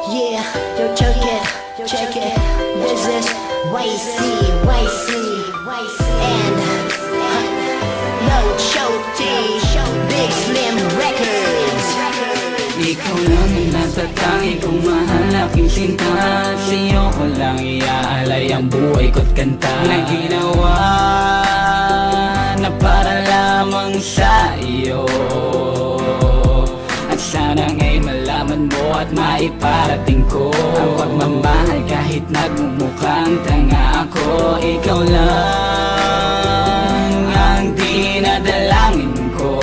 Yeah, yo, check it. This is YC, and Low Shorty, Big Slim Records. Ikaw lang ang natatangi kong mahal, aking sinta. Sa'yo ko lang iaalay ang buhay ko't kanta na ginawa na para lamang sa iyo. At sana ngayon malaman mo at maiparating ko ang pagmamahal kahit nagmumukhang tanga ako. Ikaw lang ang dinadalangin ko,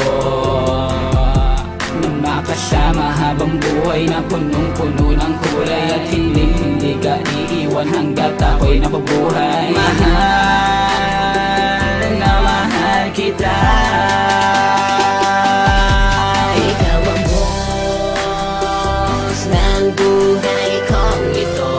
na makasama habang buhay na punong-puno ng kulay. At hindi ka iiwan hanggat ako'y napabuhay. Mahal na mahal kita. Ikaw ang boss ng buhay kong ito.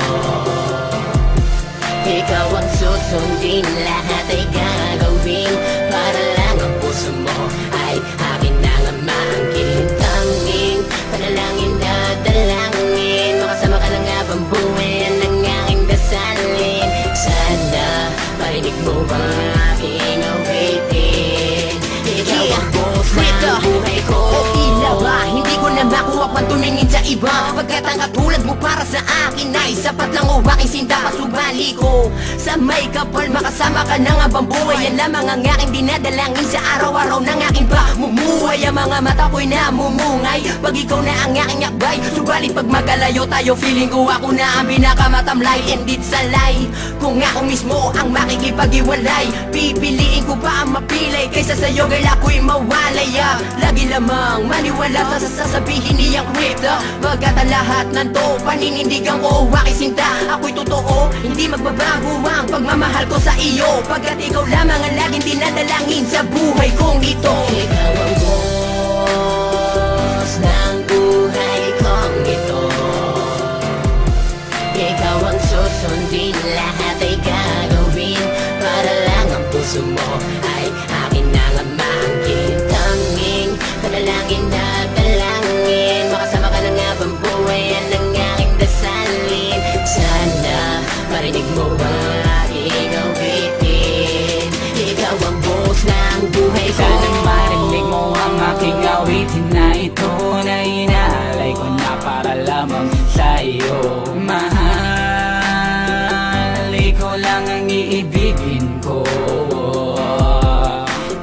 Ikaw ang susundin, lahat ay gagawin para lang ang puso mo ay akin na nga maangkin. Tanging panalangin na dalangin, makasama ka lang habang buhay, yan ang aking dasalin. Sana marinig mo ang aking awitin. Ikaw ang boss ng buhay ko. O tila ba hindi ko na makuha pang tumingin sa iba, pagkat ang katulad mo para sa akin ay sapat lang o aking sinta. Pasubali ko sa may kapal, makasama ka na nga bang buhay, yan lamang ang aking dinadalangin sa araw-araw ng aking pamumuhay. Ang mga mata ko'y namumungay pag ikaw na ang aking akbay. Subalit pag magalayo tayo, feeling ko ako na ang pinakamatamlay. And it's a lie kung ako mismo ang makikipag-iwalay. Pipiliin ko pa ang mapilay kaysa sa'yo, girl, ako'y mawalay. Lagi lamang maniwala sa sasabihin niyang crypto, pagkat ang lahat ng to paninindigan ko, aking sinta. Ako'y totoo, hindi magbabago ang pagmamahal ko sa iyo, pagkat ikaw lamang ang laging dinadalangin sa buhay kong ito. Ikaw ang boss ng buhay kong ito. Ikaw ang susundin, lahat ay gagawin para lang ang puso mo ay akin na nga maangkin. Tanging panalangin na dalangin, makasama ka lang habang buhay, yan ang aking dasalin. Sana marinig mo ang aking awitin. Ikaw ang boss ng buhay ko. Sana marinig mo ang aking awitin na ito, na inaalay ko na para lamang sa iyo. Mahal, ikaw lang ang iibigin ko,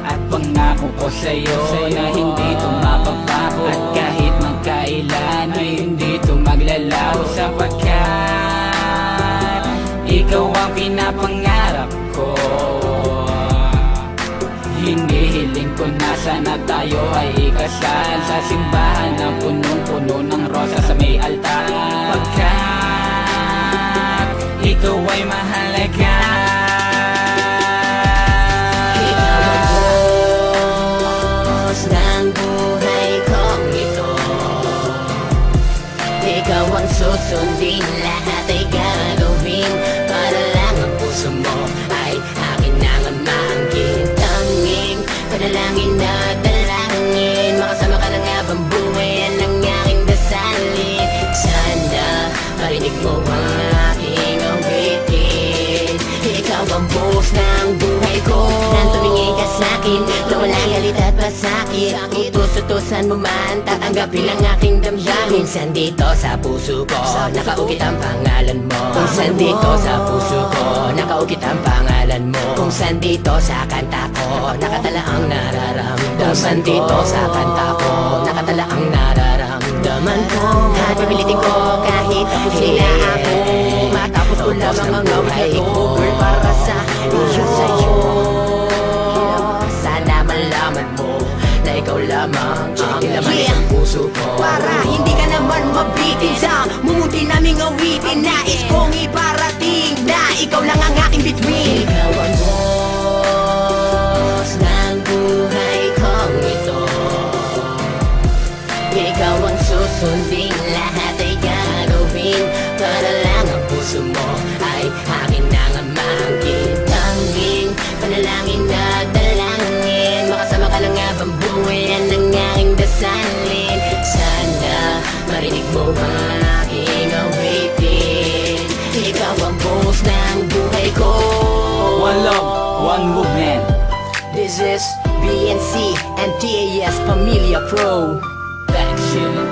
at pangako ko sa'yo na hindi ito mapabago. At kahit magkailan ay hindi ito maglalaho, sapagkat ikaw ang pinapangarap ko. Hinihiling ko na sana tayo ay ikasal sa simbahan na punong-puno ng rosa sa may altar, pagkat ikaw ay mahalaga. Ikaw ang boss ng buhay kong ito. Ikaw ang susundin, lahat ay gagawin para lang ang puso mo ay akin na nga maangkin. Tanging panalangin na dalangin, makasama ka lang habang buhay, yan ang aking dasalin. Sana marinig mo ang aking awitin. Ikaw ang boss ng buhay ko. Nang tumingin ka sa'kin na walang galit at pasakit, utos-utosan mo man, tatanggapin ang aking damdamin. Minsan dito sa puso ko nakaukit ang pangalan mo. Kung saan dito sa puso ko nakaukit ang pangalan mo. Kung saan dito sa kanta ko nakatala ang nararamdaman. Kung saan dito sa kanta ko nakatala ang nararamdaman ko. At pipilitin ko kahit tapos na ako, matapos ko lamang ang buhay ko, girl, para sa iyo, sa'yo. Sana malaman mo na ikaw lamang ang laman ng puso ko, para hindi ka naman mabitin sa mumuti naming awitin. Nais kong iparating na ikaw lang ang aking bituin. Ikaw ang boss ng buhay kong ito. Ikaw ang susundin, lahat ay gagawin para lang ang puso mo ay akin na nga maangkin. Tanging panalangin na dalangin, makasama ka lang habang buhay, yan ang aking dasalin. Sana marinig mo ang aking awitin. one movement. This is BNC and TAS Familia Pro. That shit.